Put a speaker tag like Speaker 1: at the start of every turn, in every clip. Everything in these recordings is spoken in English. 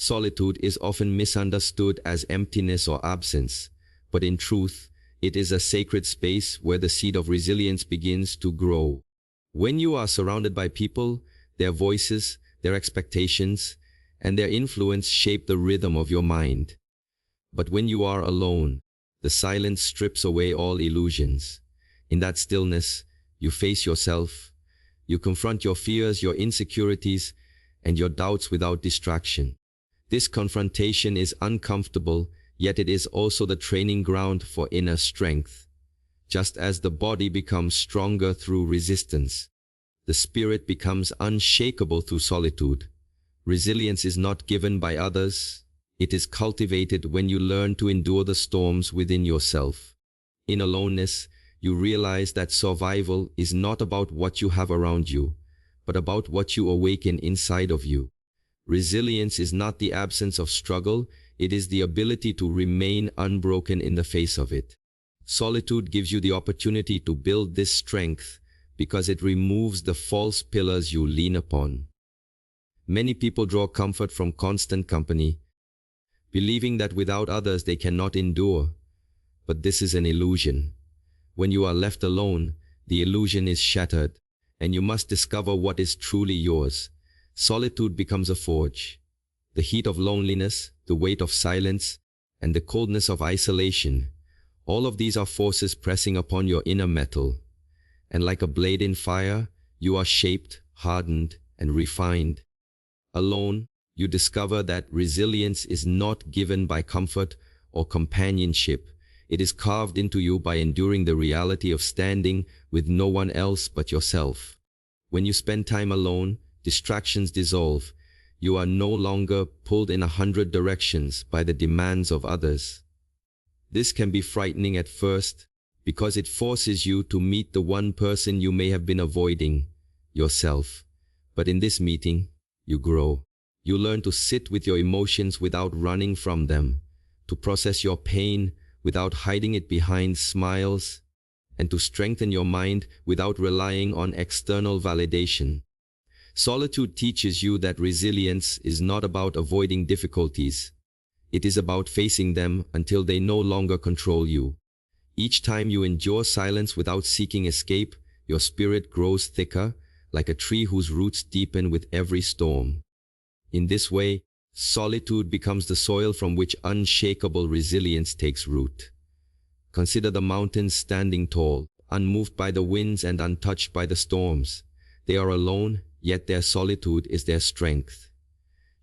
Speaker 1: Solitude is often misunderstood as emptiness or absence, but in truth, it is a sacred space where the seed of resilience begins to grow. When you are surrounded by people, their voices, their expectations, and their influence shape the rhythm of your mind. But when you are alone, the silence strips away all illusions. In that stillness, you face yourself. You confront your fears, your insecurities, and your doubts without distraction. This confrontation is uncomfortable, yet it is also the training ground for inner strength. Just as the body becomes stronger through resistance, the spirit becomes unshakable through solitude. Resilience is not given by others. It is cultivated when you learn to endure the storms within yourself. In aloneness, you realize that survival is not about what you have around you, but about what you awaken inside of you. Resilience is not the absence of struggle, it is the ability to remain unbroken in the face of it. Solitude gives you the opportunity to build this strength because it removes the false pillars you lean upon. Many people draw comfort from constant company, believing that without others they cannot endure. But this is an illusion. When you are left alone, the illusion is shattered, and you must discover what is truly yours. Solitude becomes a forge. The heat of loneliness, the weight of silence, and the coldness of isolation, all of these are forces pressing upon your inner metal. And like a blade in fire, you are shaped, hardened, and refined. Alone, you discover that resilience is not given by comfort or companionship. It is carved into you by enduring the reality of standing with no one else but yourself. When you spend time alone, distractions dissolve. You are no longer pulled in 100 directions by the demands of others. This can be frightening at first because it forces you to meet the one person you may have been avoiding, yourself. But in this meeting, you grow. You learn to sit with your emotions without running from them, to process your pain without hiding it behind smiles, and to strengthen your mind without relying on external validation. Solitude teaches you that resilience is not about avoiding difficulties. It is about facing them until they no longer control you. Each time you endure silence without seeking escape, your spirit grows thicker, like a tree whose roots deepen with every storm. In this way, solitude becomes the soil from which unshakable resilience takes root. Consider the mountains standing tall, unmoved by the winds and untouched by the storms. They are alone, yet their solitude is their strength.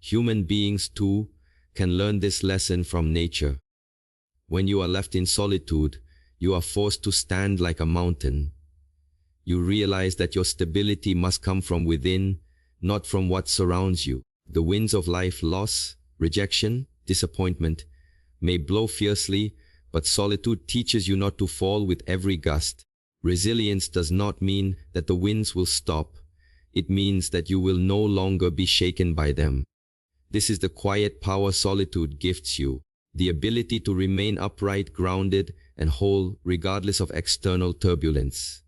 Speaker 1: Human beings, too, can learn this lesson from nature. When you are left in solitude, you are forced to stand like a mountain. You realize that your stability must come from within, not from what surrounds you. The winds of life, loss, rejection, disappointment, may blow fiercely, but solitude teaches you not to fall with every gust. Resilience does not mean that the winds will stop. It means that you will no longer be shaken by them. This is the quiet power solitude gifts you, the ability to remain upright, grounded, and whole regardless of external turbulence.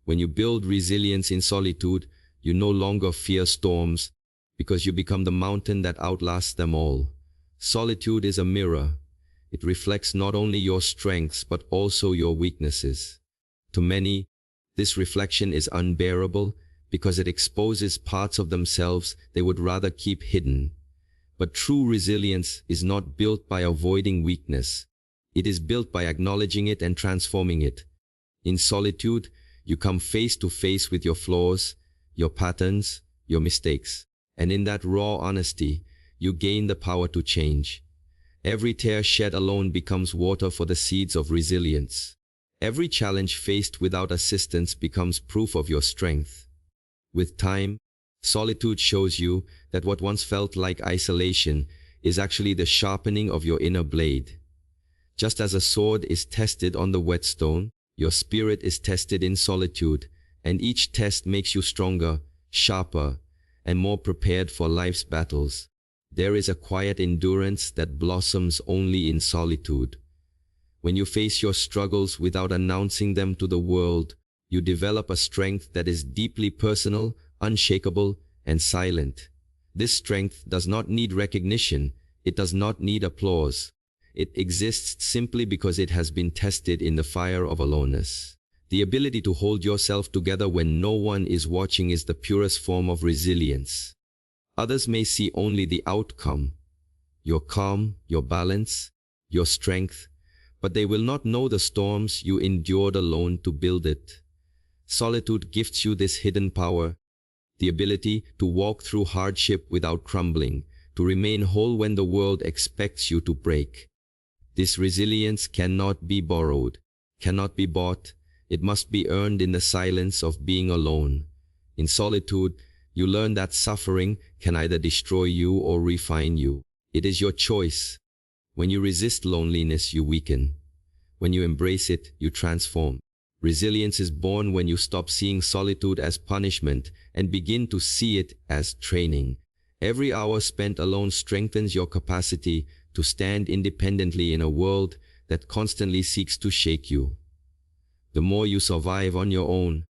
Speaker 1: When you build resilience in solitude, you no longer fear storms because you become the mountain that outlasts them all. Solitude is a mirror. It reflects not only your strengths but also your weaknesses. To many, this reflection is unbearable because it exposes parts of themselves they would rather keep hidden. But true resilience is not built by avoiding weakness. It is built by acknowledging it and transforming it. In solitude, you come face to face with your flaws, your patterns, your mistakes. And in that raw honesty, you gain the power to change. Every tear shed alone becomes water for the seeds of resilience. Every challenge faced without assistance becomes proof of your strength. With time, solitude shows you that what once felt like isolation is actually the sharpening of your inner blade. Just as a sword is tested on the whetstone, your spirit is tested in solitude, and each test makes you stronger, sharper, and more prepared for life's battles. There is a quiet endurance that blossoms only in solitude. When you face your struggles without announcing them to the world, you develop a strength that is deeply personal, unshakable, and silent. This strength does not need recognition, it does not need applause. It exists simply because it has been tested in the fire of aloneness. The ability to hold yourself together when no one is watching is the purest form of resilience. Others may see only the outcome, your calm, your balance, your strength, but they will not know the storms you endured alone to build it. Solitude gifts you this hidden power, the ability to walk through hardship without crumbling, to remain whole when the world expects you to break. This resilience cannot be borrowed, cannot be bought. It must be earned in the silence of being alone. In solitude, you learn that suffering can either destroy you or refine you. It is your choice. When you resist loneliness, you weaken. When you embrace it, you transform. Resilience is born when you stop seeing solitude as punishment and begin to see it as training. Every hour spent alone strengthens your capacity to stand independently in a world that constantly seeks to shake you. The more you survive on your own,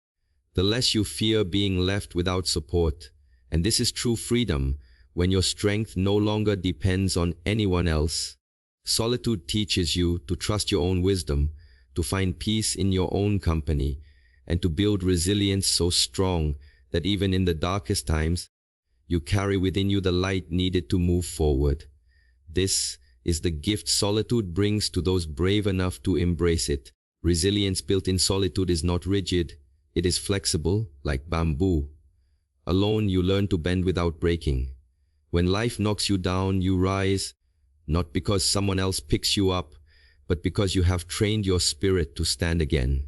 Speaker 1: the less you fear being left without support. And this is true freedom, when your strength no longer depends on anyone else. Solitude teaches you to trust your own wisdom, to find peace in your own company, and to build resilience so strong that even in the darkest times, you carry within you the light needed to move forward. This is the gift solitude brings to those brave enough to embrace it. Resilience built in solitude is not rigid, it is flexible, like bamboo. Alone, you learn to bend without breaking. When life knocks you down, you rise, not because someone else picks you up, but because you have trained your spirit to stand again.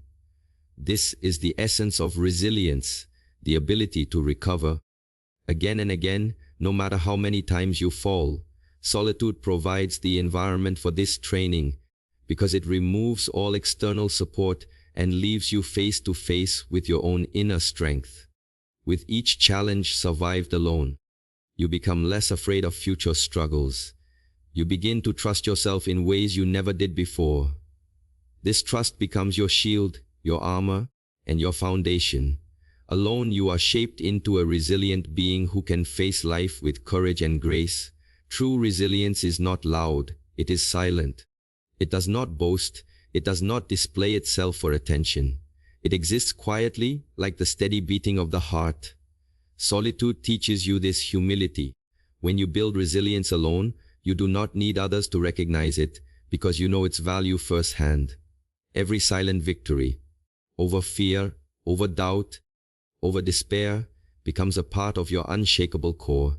Speaker 1: This is the essence of resilience, the ability to recover. Again and again, no matter how many times you fall, solitude provides the environment for this training, because it removes all external support and leaves you face to face with your own inner strength. With each challenge survived alone, you become less afraid of future struggles. You begin to trust yourself in ways you never did before. This trust becomes your shield, your armor, and your foundation. Alone, you are shaped into a resilient being who can face life with courage and grace. True resilience is not loud, it is silent. It does not boast, it does not display itself for attention. It exists quietly, like the steady beating of the heart. Solitude teaches you this humility. When you build resilience alone, you do not need others to recognize it, because you know its value firsthand. Every silent victory, over fear, over doubt, over despair, becomes a part of your unshakable core.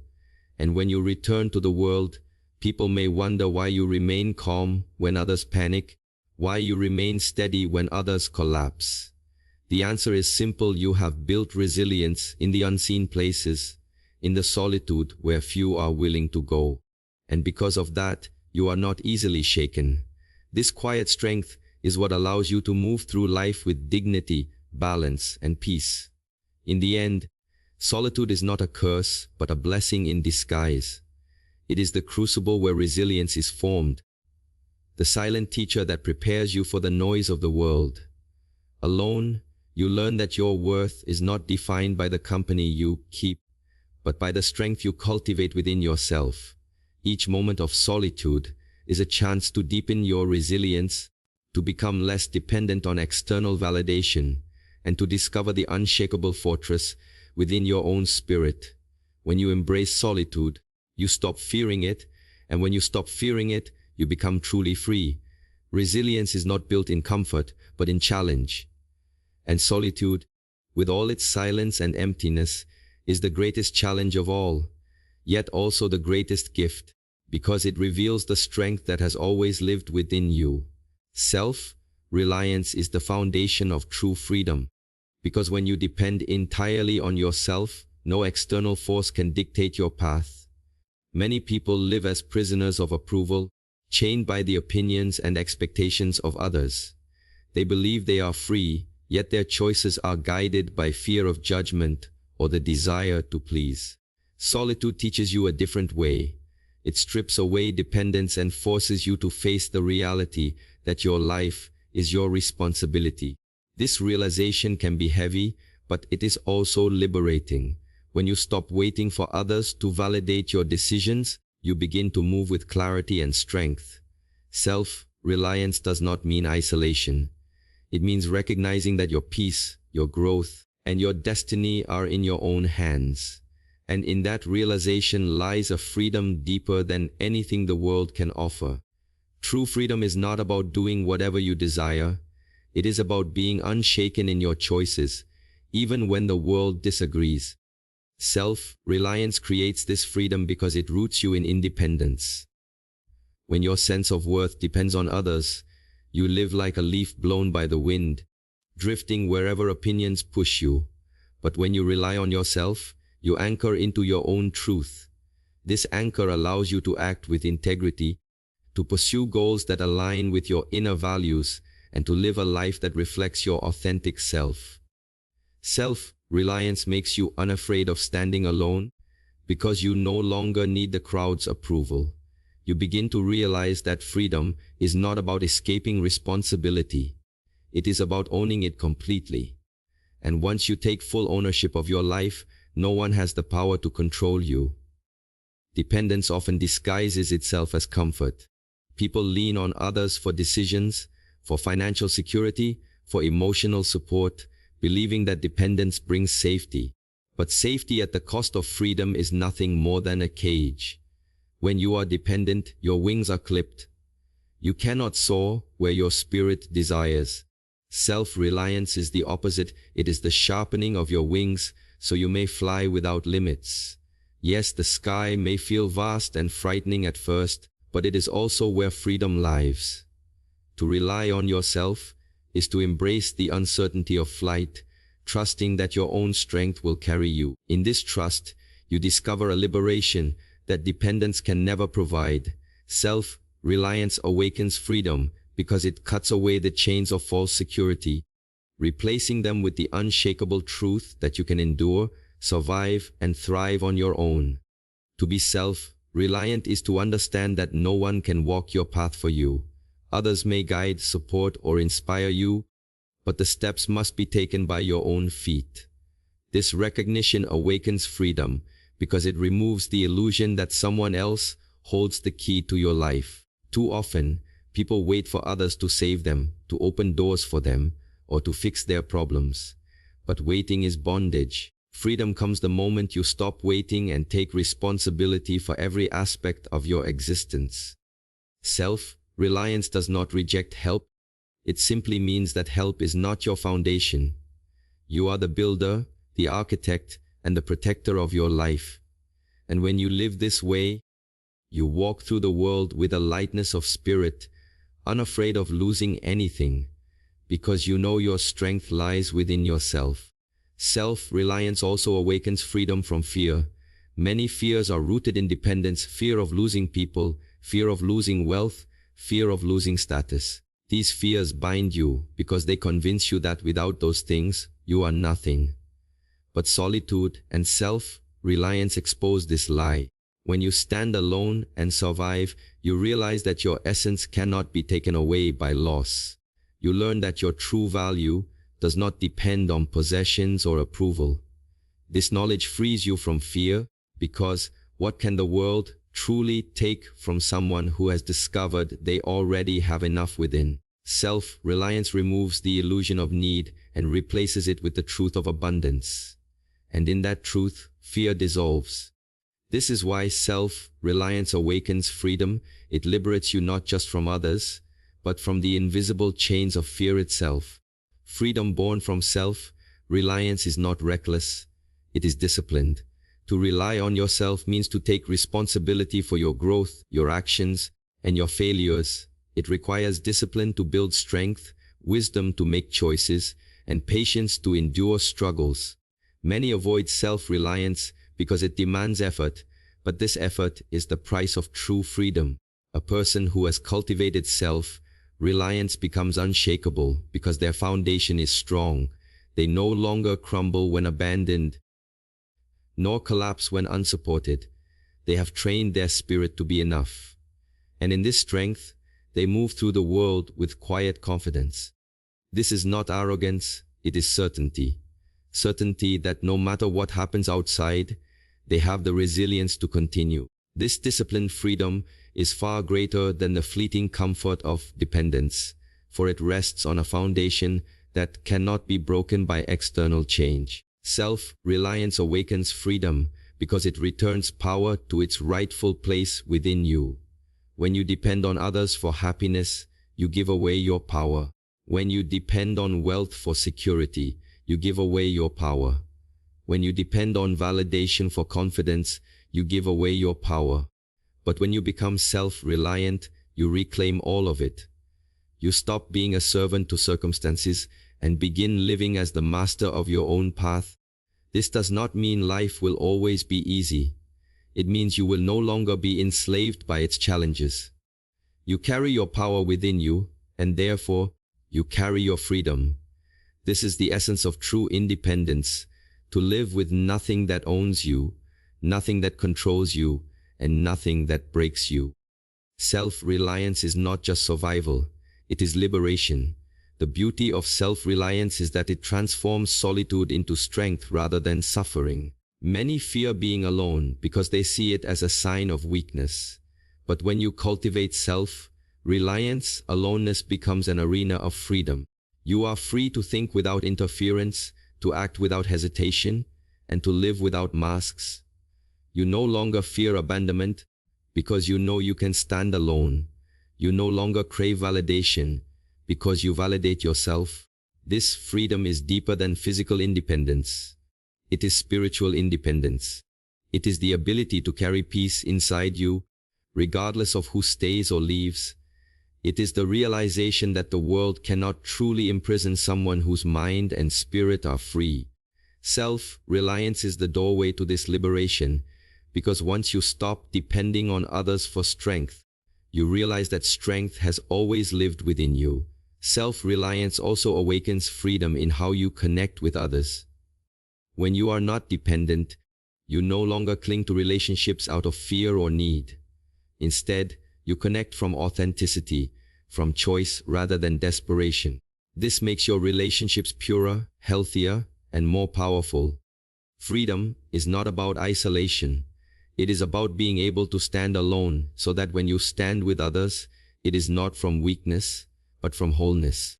Speaker 1: And when you return to the world, people may wonder why you remain calm when others panic, why you remain steady when others collapse. The answer is simple: you have built resilience in the unseen places, in the solitude where few are willing to go. And because of that, you are not easily shaken. This quiet strength is what allows you to move through life with dignity, balance, and peace. In the end, solitude is not a curse, but a blessing in disguise. It is the crucible where resilience is formed, the silent teacher that prepares you for the noise of the world. Alone, you learn that your worth is not defined by the company you keep, but by the strength you cultivate within yourself. Each moment of solitude is a chance to deepen your resilience, to become less dependent on external validation, and to discover the unshakable fortress within your own spirit. When you embrace solitude, you stop fearing it, and when you stop fearing it, you become truly free. Resilience is not built in comfort, but in challenge. And solitude, with all its silence and emptiness, is the greatest challenge of all, yet also the greatest gift, because it reveals the strength that has always lived within you. Self-reliance is the foundation of true freedom, because when you depend entirely on yourself, no external force can dictate your path. Many people live as prisoners of approval, chained by the opinions and expectations of others. They believe they are free, yet their choices are guided by fear of judgment or the desire to please. Solitude teaches you a different way. It strips away dependence and forces you to face the reality that your life is your responsibility. This realization can be heavy, but it is also liberating. When you stop waiting for others to validate your decisions, you begin to move with clarity and strength. Self-reliance does not mean isolation. It means recognizing that your peace, your growth, and your destiny are in your own hands. And in that realization lies a freedom deeper than anything the world can offer. True freedom is not about doing whatever you desire. It is about being unshaken in your choices, even when the world disagrees. Self-reliance creates this freedom because it roots you in independence. When your sense of worth depends on others, you live like a leaf blown by the wind, drifting wherever opinions push you. But when you rely on yourself, you anchor into your own truth. This anchor allows you to act with integrity, to pursue goals that align with your inner values, and to live a life that reflects your authentic self. Self-reliance makes you unafraid of standing alone because you no longer need the crowd's approval. You begin to realize that freedom is not about escaping responsibility. It is about owning it completely. And once you take full ownership of your life, no one has the power to control you. Dependence often disguises itself as comfort. People lean on others for decisions, for financial security, for emotional support, believing that dependence brings safety. But safety at the cost of freedom is nothing more than a cage. When you are dependent, your wings are clipped. You cannot soar where your spirit desires. Self-reliance is the opposite. It is the sharpening of your wings so you may fly without limits. Yes, the sky may feel vast and frightening at first, but it is also where freedom lies. To rely on yourself is to embrace the uncertainty of flight, trusting that your own strength will carry you. In this trust, you discover a liberation that dependence can never provide. Self-reliance awakens freedom because it cuts away the chains of false security, replacing them with the unshakable truth that you can endure, survive, and thrive on your own. To be self-reliant is to understand that no one can walk your path for you. Others may guide, support, or inspire you, but the steps must be taken by your own feet. This recognition awakens freedom because it removes the illusion that someone else holds the key to your life. Too often, people wait for others to save them, to open doors for them, or to fix their problems. But waiting is bondage. Freedom comes the moment you stop waiting and take responsibility for every aspect of your existence. Self-reliance does not reject help. It simply means that help is not your foundation. You are the builder, the architect, and the protector of your life. And when you live this way, you walk through the world with a lightness of spirit, unafraid of losing anything, because you know your strength lies within yourself. Self-reliance also awakens freedom from fear. Many fears are rooted in dependence: fear of losing people, fear of losing wealth, fear of losing status. These fears bind you because they convince you that without those things, you are nothing. But solitude and self-reliance expose this lie. When you stand alone and survive, you realize that your essence cannot be taken away by loss. You learn that your true value does not depend on possessions or approval. This knowledge frees you from fear, because what can the world truly take from someone who has discovered they already have enough within? Self-reliance removes the illusion of need and replaces it with the truth of abundance. And in that truth, fear dissolves. This is why self-reliance awakens freedom. It liberates you not just from others, but from the invisible chains of fear itself. Freedom born from self-reliance is not reckless, it is disciplined. To rely on yourself means to take responsibility for your growth, your actions, and your failures. It requires discipline to build strength, wisdom to make choices, and patience to endure struggles. Many avoid self-reliance because it demands effort, but this effort is the price of true freedom. A person who has cultivated self-reliance becomes unshakable because their foundation is strong. They no longer crumble when abandoned, nor collapse when unsupported. They have trained their spirit to be enough. And in this strength, they move through the world with quiet confidence. This is not arrogance, it is certainty. certainty that no matter what happens outside, they have the resilience to continue. This disciplined freedom is far greater than the fleeting comfort of dependence, for it rests on a foundation that cannot be broken by external change. Self-reliance awakens freedom because it returns power to its rightful place within you. When you depend on others for happiness, you give away your power. When you depend on wealth for security, you give away your power. When you depend on validation for confidence, you give away your power. But when you become self-reliant, you reclaim all of it. You stop being a servant to circumstances and begin living as the master of your own path. This does not mean life will always be easy. It means you will no longer be enslaved by its challenges. You carry your power within you, and therefore, you carry your freedom. This is the essence of true independence, to live with nothing that owns you, nothing that controls you, and nothing that breaks you. Self-reliance is not just survival, it is liberation. The beauty of self-reliance is that it transforms solitude into strength rather than suffering. Many fear being alone because they see it as a sign of weakness. But when you cultivate self-reliance, aloneness becomes an arena of freedom. You are free to think without interference, to act without hesitation, and to live without masks. You no longer fear abandonment because you know you can stand alone. You no longer crave validation because you validate yourself. This freedom is deeper than physical independence. It is spiritual independence. It is the ability to carry peace inside you, regardless of who stays or leaves. It is the realization that the world cannot truly imprison someone whose mind and spirit are free. Self-reliance is the doorway to this liberation, because once you stop depending on others for strength, you realize that strength has always lived within you. Self-reliance also awakens freedom in how you connect with others. When you are not dependent, you no longer cling to relationships out of fear or need. Instead, you connect from authenticity, from choice rather than desperation. This makes your relationships purer, healthier, and more powerful. Freedom is not about isolation. It is about being able to stand alone so that when you stand with others, it is not from weakness, but from wholeness.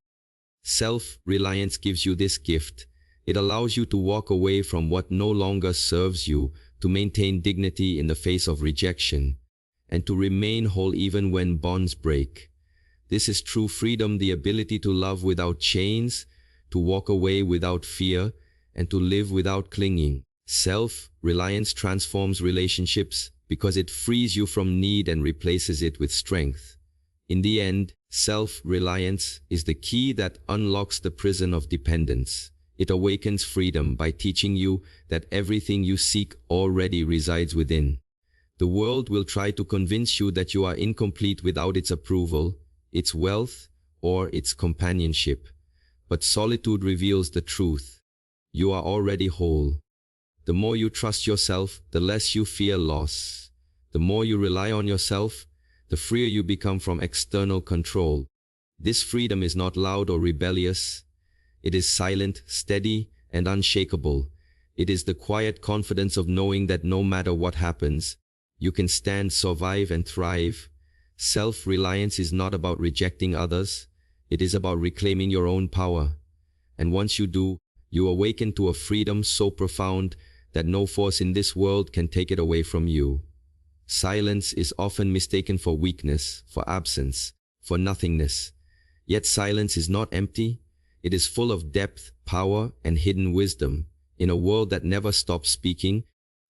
Speaker 1: Self-reliance gives you this gift. It allows you to walk away from what no longer serves you, to maintain dignity in the face of rejection, and to remain whole even when bonds break. This is true freedom, the ability to love without chains, to walk away without fear, and to live without clinging. Self-reliance transforms relationships because it frees you from need and replaces it with strength. In the end, self-reliance is the key that unlocks the prison of dependence. It awakens freedom by teaching you that everything you seek already resides within. The world will try to convince you that you are incomplete without its approval, its wealth, or its companionship. But solitude reveals the truth. You are already whole. The more you trust yourself, the less you fear loss. The more you rely on yourself, the freer you become from external control. This freedom is not loud or rebellious. It is silent, steady, and unshakable. It is the quiet confidence of knowing that no matter what happens, you can stand, survive, and thrive. Self-reliance is not about rejecting others. It is about reclaiming your own power. And once you do, you awaken to a freedom so profound that no force in this world can take it away from you. Silence is often mistaken for weakness, for absence, for nothingness. Yet silence is not empty. It is full of depth, power, and hidden wisdom. In a world that never stops speaking,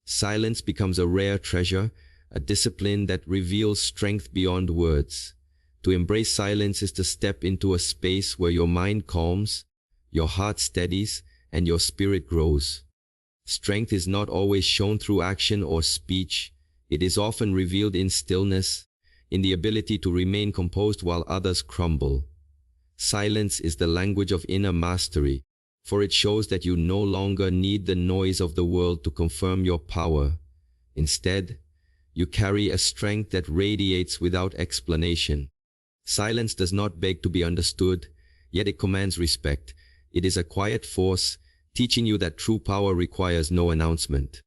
Speaker 1: silence becomes a rare treasure, a discipline that reveals strength beyond words. To embrace silence is to step into a space where your mind calms, your heart steadies, and your spirit grows. Strength is not always shown through action or speech. It is often revealed in stillness, in the ability to remain composed while others crumble. Silence is the language of inner mastery, for it shows that you no longer need the noise of the world to confirm your power. Instead, you carry a strength that radiates without explanation. Silence does not beg to be understood, yet it commands respect. It is a quiet force, teaching you that true power requires no announcement.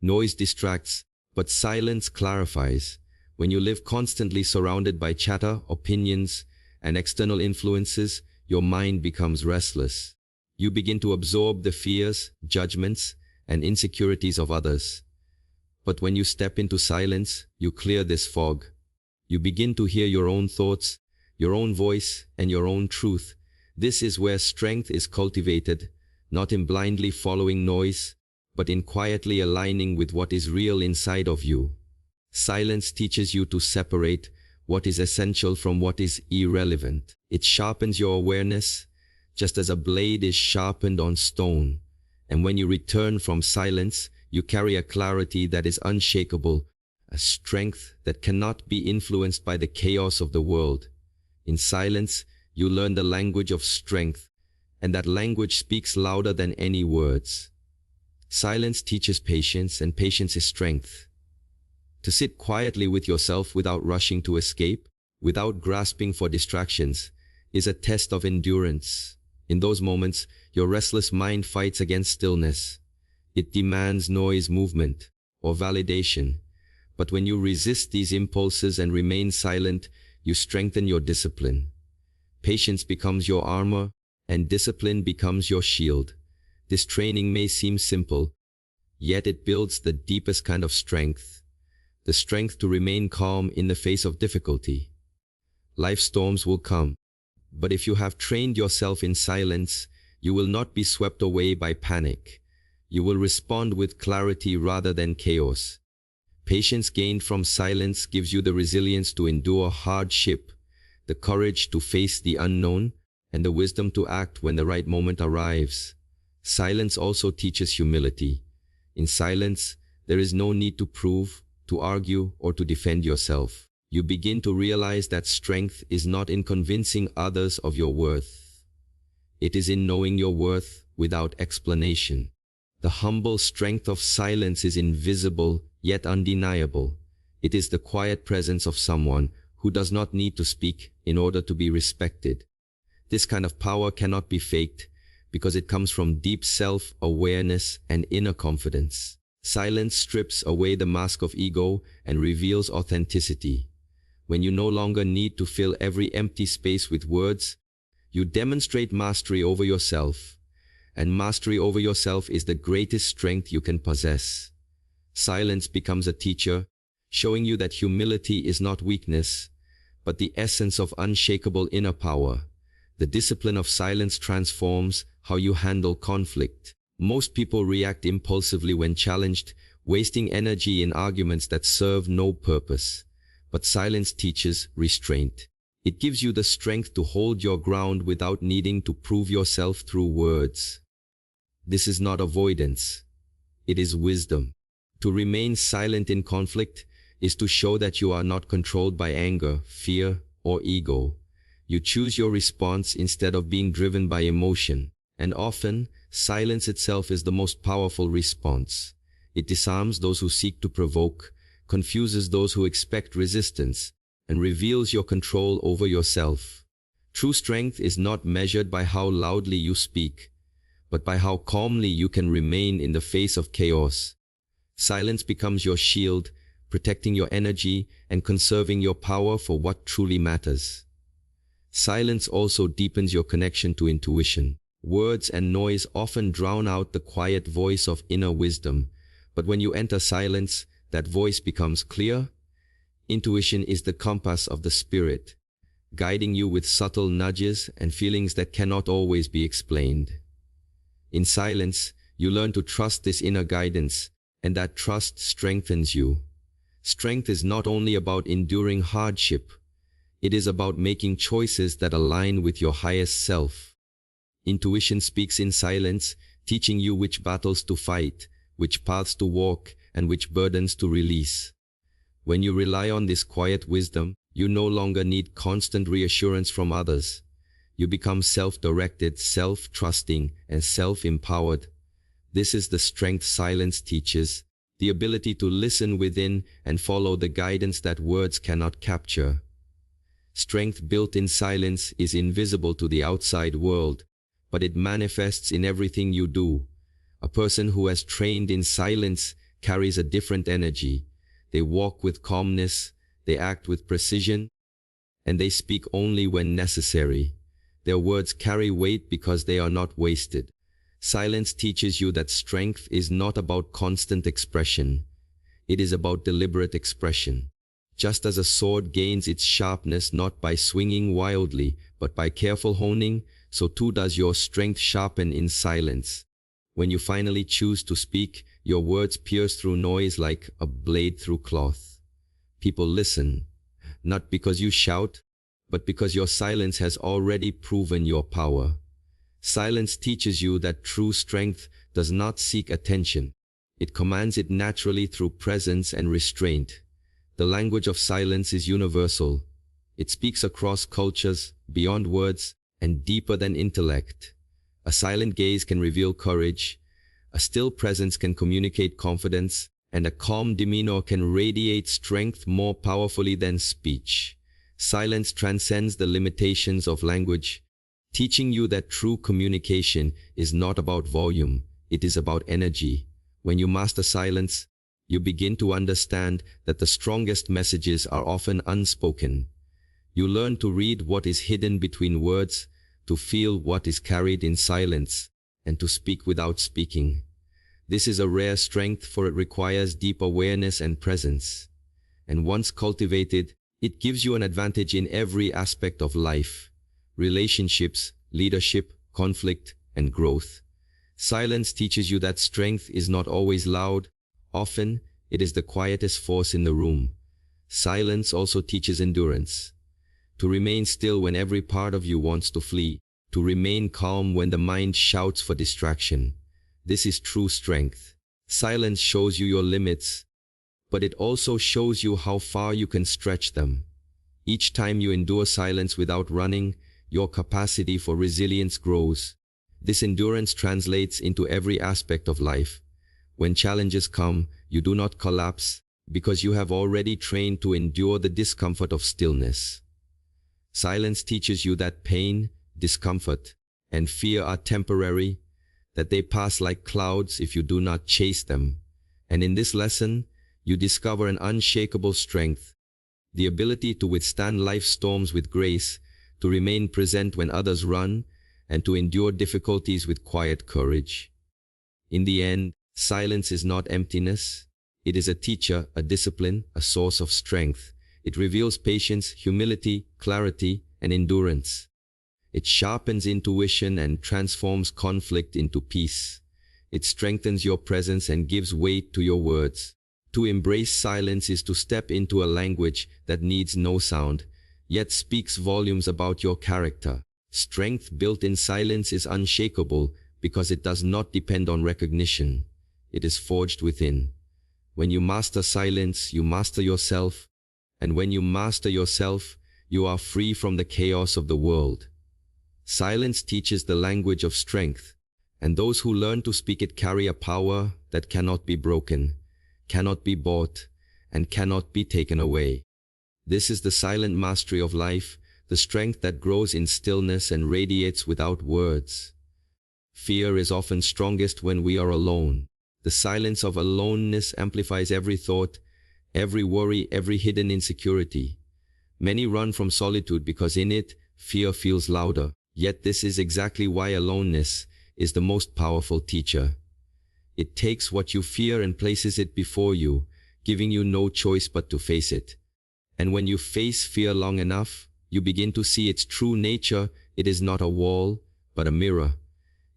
Speaker 1: Noise distracts, but silence clarifies. When you live constantly surrounded by chatter, opinions, and external influences, your mind becomes restless. You begin to absorb the fears, judgments, and insecurities of others. But when you step into silence, you clear this fog. You begin to hear your own thoughts, your own voice, and your own truth. This is where strength is cultivated, not in blindly following noise, but in quietly aligning with what is real inside of you. Silence teaches you to separate what is essential from what is irrelevant. It sharpens your awareness, just as a blade is sharpened on stone. And when you return from silence, you carry a clarity that is unshakable, a strength that cannot be influenced by the chaos of the world. In silence, you learn the language of strength, and that language speaks louder than any words. Silence teaches patience, and patience is strength. To sit quietly with yourself without rushing to escape, without grasping for distractions, is a test of endurance. In those moments, your restless mind fights against stillness. It demands noise, movement, or validation. But when you resist these impulses and remain silent, you strengthen your discipline. Patience becomes your armor, and discipline becomes your shield. This training may seem simple, yet it builds the deepest kind of strength. The strength to remain calm in the face of difficulty. Life storms will come, but if you have trained yourself in silence, you will not be swept away by panic. You will respond with clarity rather than chaos. Patience gained from silence gives you the resilience to endure hardship, the courage to face the unknown, and the wisdom to act when the right moment arrives. Silence also teaches humility. In silence, there is no need to prove, to argue, or to defend yourself. You begin to realize that strength is not in convincing others of your worth. It is in knowing your worth without explanation. The humble strength of silence is invisible, yet undeniable. It is the quiet presence of someone who does not need to speak in order to be respected. This kind of power cannot be faked because it comes from deep self-awareness and inner confidence. Silence strips away the mask of ego and reveals authenticity. When you no longer need to fill every empty space with words, you demonstrate mastery over yourself. And mastery over yourself is the greatest strength you can possess. Silence becomes a teacher, showing you that humility is not weakness, but the essence of unshakable inner power. The discipline of silence transforms how you handle conflict. Most people react impulsively when challenged, wasting energy in arguments that serve no purpose. But silence teaches restraint. It gives you the strength to hold your ground without needing to prove yourself through words. This is not avoidance. It is wisdom. To remain silent in conflict is to show that you are not controlled by anger, fear, or ego. You choose your response instead of being driven by emotion. And often, silence itself is the most powerful response. It disarms those who seek to provoke, confuses those who expect resistance, and reveals your control over yourself. True strength is not measured by how loudly you speak, but by how calmly you can remain in the face of chaos. Silence becomes your shield, protecting your energy and conserving your power for what truly matters. Silence also deepens your connection to intuition. Words and noise often drown out the quiet voice of inner wisdom, but when you enter silence, that voice becomes clear. Intuition is the compass of the spirit, guiding you with subtle nudges and feelings that cannot always be explained. In silence, you learn to trust this inner guidance, and that trust strengthens you. Strength is not only about enduring hardship, it is about making choices that align with your highest self. Intuition speaks in silence, teaching you which battles to fight, which paths to walk, and which burdens to release. When you rely on this quiet wisdom, you no longer need constant reassurance from others. You become self-directed, self-trusting, and self-empowered. This is the strength silence teaches, the ability to listen within and follow the guidance that words cannot capture. Strength built in silence is invisible to the outside world, but it manifests in everything you do. A person who has trained in silence carries a different energy. They walk with calmness, they act with precision, and they speak only when necessary. Their words carry weight because they are not wasted. Silence teaches you that strength is not about constant expression. It is about deliberate expression. Just as a sword gains its sharpness not by swinging wildly, but by careful honing, so too does your strength sharpen in silence. When you finally choose to speak, your words pierce through noise like a blade through cloth. People listen, not because you shout, but because your silence has already proven your power. Silence teaches you that true strength does not seek attention. It commands it naturally through presence and restraint. The language of silence is universal. It speaks across cultures, beyond words, and deeper than intellect. A silent gaze can reveal courage, a still presence can communicate confidence, and a calm demeanor can radiate strength more powerfully than speech. Silence transcends the limitations of language, teaching you that true communication is not about volume, it is about energy. When you master silence, you begin to understand that the strongest messages are often unspoken. You learn to read what is hidden between words, to feel what is carried in silence, and to speak without speaking. This is a rare strength, for it requires deep awareness and presence. And once cultivated, it gives you an advantage in every aspect of life: relationships, leadership, conflict, and growth. Silence teaches you that strength is not always loud. Often, it is the quietest force in the room. Silence also teaches endurance. To remain still when every part of you wants to flee. To remain calm when the mind shouts for distraction. This is true strength. Silence shows you your limits, but it also shows you how far you can stretch them. Each time you endure silence without running, your capacity for resilience grows. This endurance translates into every aspect of life. When challenges come, you do not collapse, because you have already trained to endure the discomfort of stillness. Silence teaches you that pain, discomfort, and fear are temporary, that they pass like clouds if you do not chase them. And in this lesson, you discover an unshakable strength, the ability to withstand life's storms with grace, to remain present when others run, and to endure difficulties with quiet courage. In the end, silence is not emptiness. It is a teacher, a discipline, a source of strength. It reveals patience, humility, clarity, and endurance. It sharpens intuition and transforms conflict into peace. It strengthens your presence and gives weight to your words. To embrace silence is to step into a language that needs no sound, yet speaks volumes about your character. Strength built in silence is unshakable because it does not depend on recognition. It is forged within. When you master silence, you master yourself, and when you master yourself, you are free from the chaos of the world. Silence teaches the language of strength, and those who learn to speak it carry a power that cannot be broken, cannot be bought, and cannot be taken away. This is the silent mastery of life, the strength that grows in stillness and radiates without words. Fear is often strongest when we are alone. The silence of aloneness amplifies every thought, every worry, every hidden insecurity. Many run from solitude because in it, fear feels louder. Yet this is exactly why aloneness is the most powerful teacher. It takes what you fear and places it before you, giving you no choice but to face it. And when you face fear long enough, you begin to see its true nature. It is not a wall, but a mirror.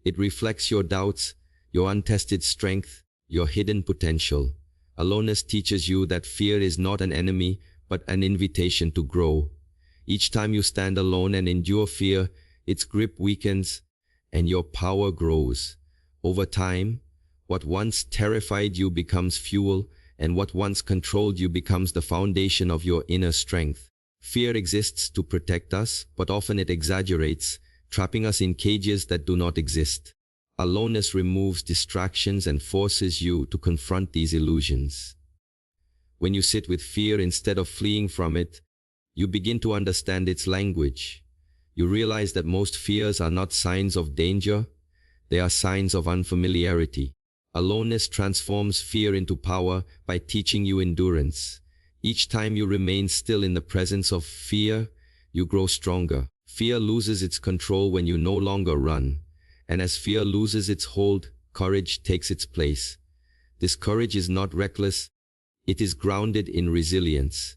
Speaker 1: It reflects your doubts, your untested strength, your hidden potential. Aloneness teaches you that fear is not an enemy, but an invitation to grow. Each time you stand alone and endure fear, its grip weakens, and your power grows. Over time, what once terrified you becomes fuel, and what once controlled you becomes the foundation of your inner strength. Fear exists to protect us, but often it exaggerates, trapping us in cages that do not exist. Aloneness removes distractions and forces you to confront these illusions. When you sit with fear instead of fleeing from it, you begin to understand its language. You realize that most fears are not signs of danger, they are signs of unfamiliarity. Aloneness transforms fear into power by teaching you endurance. Each time you remain still in the presence of fear, you grow stronger. Fear loses its control when you no longer run, and as fear loses its hold, courage takes its place. This courage is not reckless, it is grounded in resilience.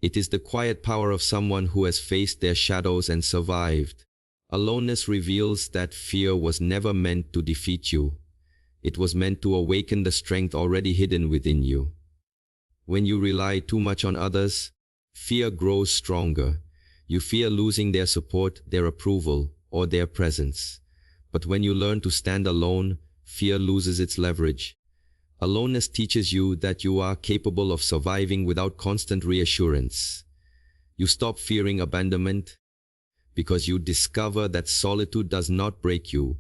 Speaker 1: It is the quiet power of someone who has faced their shadows and survived. Aloneness reveals that fear was never meant to defeat you. It was meant to awaken the strength already hidden within you. When you rely too much on others, fear grows stronger. You fear losing their support, their approval, or their presence. But when you learn to stand alone, fear loses its leverage. Aloneness teaches you that you are capable of surviving without constant reassurance. You stop fearing abandonment because you discover that solitude does not break you,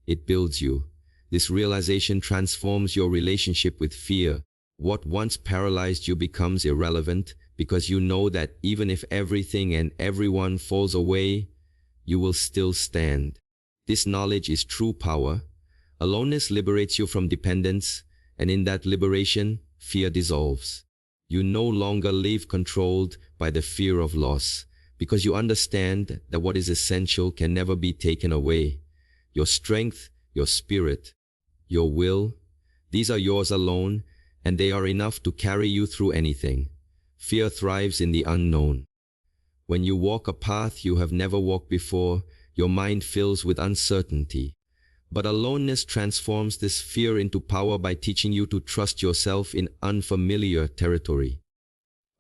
Speaker 1: it builds you. This realization transforms your relationship with fear. What once paralyzed you becomes irrelevant because you know that even if everything and everyone falls away, you will still stand. This knowledge is true power. Aloneness liberates you from dependence, and in that liberation, fear dissolves. You no longer live controlled by the fear of loss, because you understand that what is essential can never be taken away. Your strength, your spirit, your will, these are yours alone, and they are enough to carry you through anything. Fear thrives in the unknown. When you walk a path you have never walked before, your mind fills with uncertainty. But aloneness transforms this fear into power by teaching you to trust yourself in unfamiliar territory.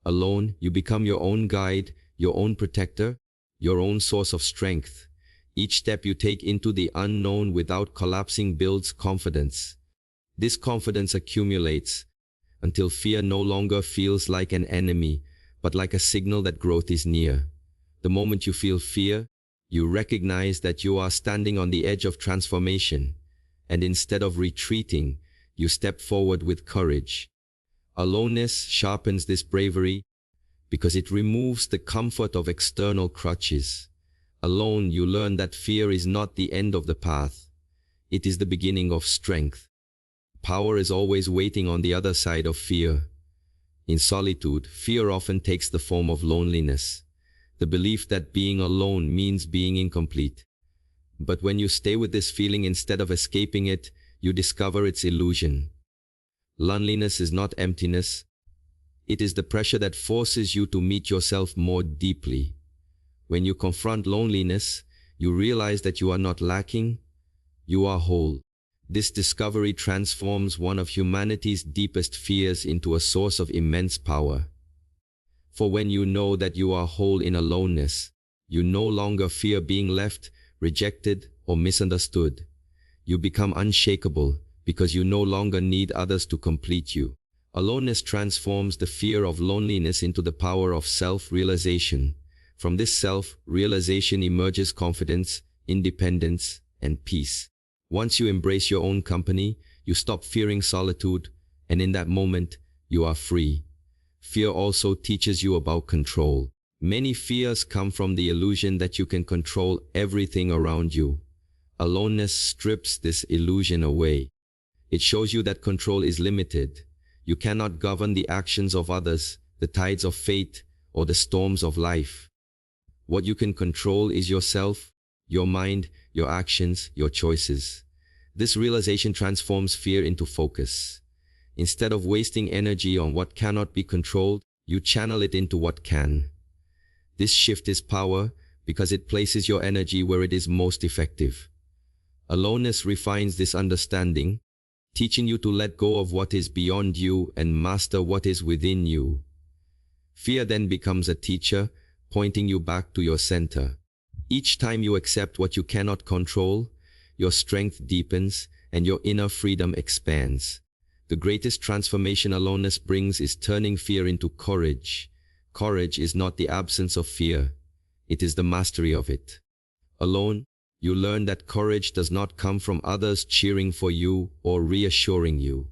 Speaker 1: Alone, you become your own guide, your own protector, your own source of strength. Each step you take into the unknown without collapsing builds confidence. This confidence accumulates until fear no longer feels like an enemy, but like a signal that growth is near. The moment you feel fear, you recognize that you are standing on the edge of transformation, and instead of retreating, you step forward with courage. Aloneness sharpens this bravery because it removes the comfort of external crutches. Alone, you learn that fear is not the end of the path. It is the beginning of strength. Power is always waiting on the other side of fear. In solitude, fear often takes the form of loneliness, the belief that being alone means being incomplete. But when you stay with this feeling instead of escaping it, you discover its illusion. Loneliness is not emptiness. It is the pressure that forces you to meet yourself more deeply. When you confront loneliness, you realize that you are not lacking, you are whole. This discovery transforms one of humanity's deepest fears into a source of immense power. For when you know that you are whole in aloneness, you no longer fear being left, rejected, or misunderstood. You become unshakable because you no longer need others to complete you. Aloneness transforms the fear of loneliness into the power of self-realization. From this self-realization emerges confidence, independence, and peace. Once you embrace your own company, you stop fearing solitude, and in that moment, you are free. Fear also teaches you about control. Many fears come from the illusion that you can control everything around you. Aloneness strips this illusion away. It shows you that control is limited. You cannot govern the actions of others, the tides of fate, or the storms of life. What you can control is yourself, your mind, your actions, your choices. This realization transforms fear into focus. Instead of wasting energy on what cannot be controlled, you channel it into what can. This shift is power because it places your energy where it is most effective. Aloneness refines this understanding, teaching you to let go of what is beyond you and master what is within you. Fear then becomes a teacher, pointing you back to your center. Each time you accept what you cannot control, your strength deepens and your inner freedom expands. The greatest transformation aloneness brings is turning fear into courage. Courage is not the absence of fear, it is the mastery of it. Alone, you learn that courage does not come from others cheering for you or reassuring you.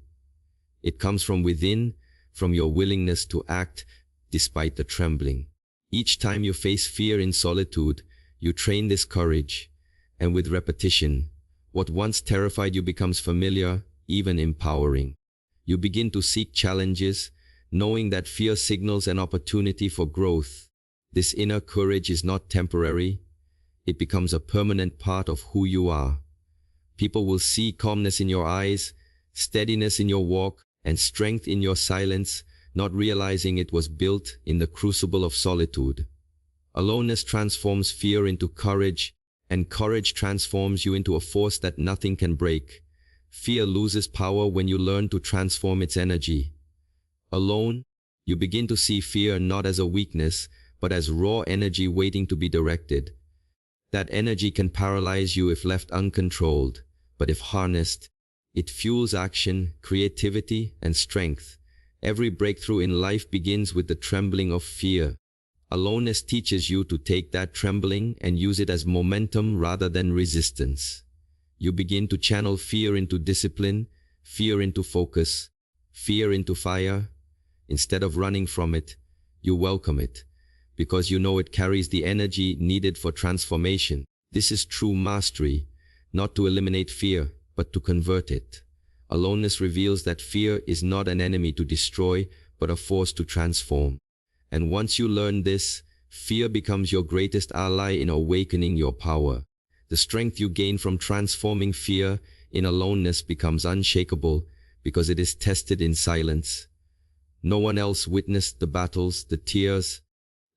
Speaker 1: It comes from within, from your willingness to act despite the trembling. Each time you face fear in solitude, You train this courage, and with repetition, what once terrified you becomes familiar, even empowering. You begin to seek challenges, knowing that fear signals an opportunity for growth. This inner courage is not temporary. It becomes a permanent part of who you are. People will see calmness in your eyes, steadiness in your walk, and strength in your silence, not realizing it was built in the crucible of solitude. Aloneness transforms fear into courage, and courage transforms you into a force that nothing can break. Fear loses power when you learn to transform its energy. Alone, you begin to see fear not as a weakness, but as raw energy waiting to be directed. That energy can paralyze you if left uncontrolled, but if harnessed, it fuels action, creativity, and strength. Every breakthrough in life begins with the trembling of fear. Aloneness teaches you to take that trembling and use it as momentum rather than resistance. You begin to channel fear into discipline, fear into focus, fear into fire. Instead of running from it, you welcome it, because you know it carries the energy needed for transformation. This is true mastery, not to eliminate fear, but to convert it. Aloneness reveals that fear is not an enemy to destroy, but a force to transform. And once you learn this, fear becomes your greatest ally in awakening your power. The strength you gain from transforming fear in aloneness becomes unshakable because it is tested in silence. No one else witnessed the battles, the tears,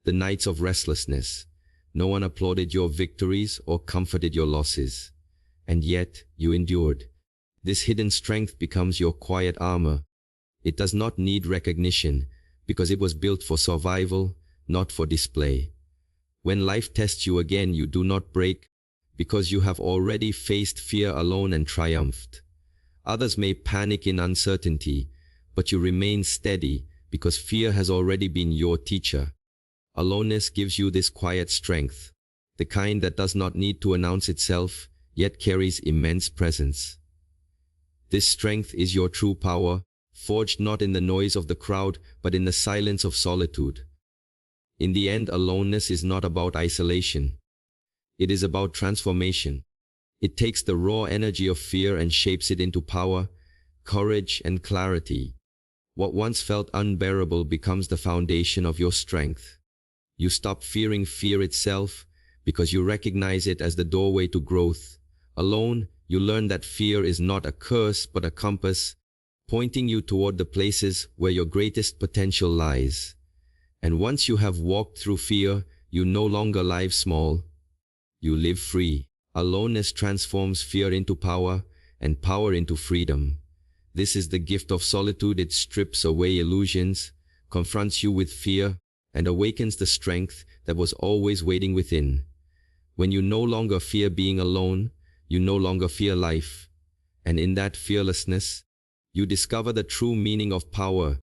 Speaker 1: the nights of restlessness. No one applauded your victories or comforted your losses. And yet, you endured. This hidden strength becomes your quiet armor. It does not need recognition, because it was built for survival, not for display. When life tests you again, you do not break, because you have already faced fear alone and triumphed. Others may panic in uncertainty, but you remain steady, because fear has already been your teacher. Aloneness gives you this quiet strength, the kind that does not need to announce itself, yet carries immense presence. This strength is your true power, forged not in the noise of the crowd, but in the silence of solitude. In the end, aloneness is not about isolation. It is about transformation. It takes the raw energy of fear and shapes it into power, courage, and clarity. What once felt unbearable becomes the foundation of your strength. You stop fearing fear itself because you recognize it as the doorway to growth. Alone, you learn that fear is not a curse but a compass, pointing you toward the places where your greatest potential lies. And once you have walked through fear, you no longer live small. You live free. Aloneness transforms fear into power, and power into freedom. This is the gift of solitude. It strips away illusions, confronts you with fear, and awakens the strength that was always waiting within. When you no longer fear being alone, you no longer fear life. And in that fearlessness, you discover the true meaning of power.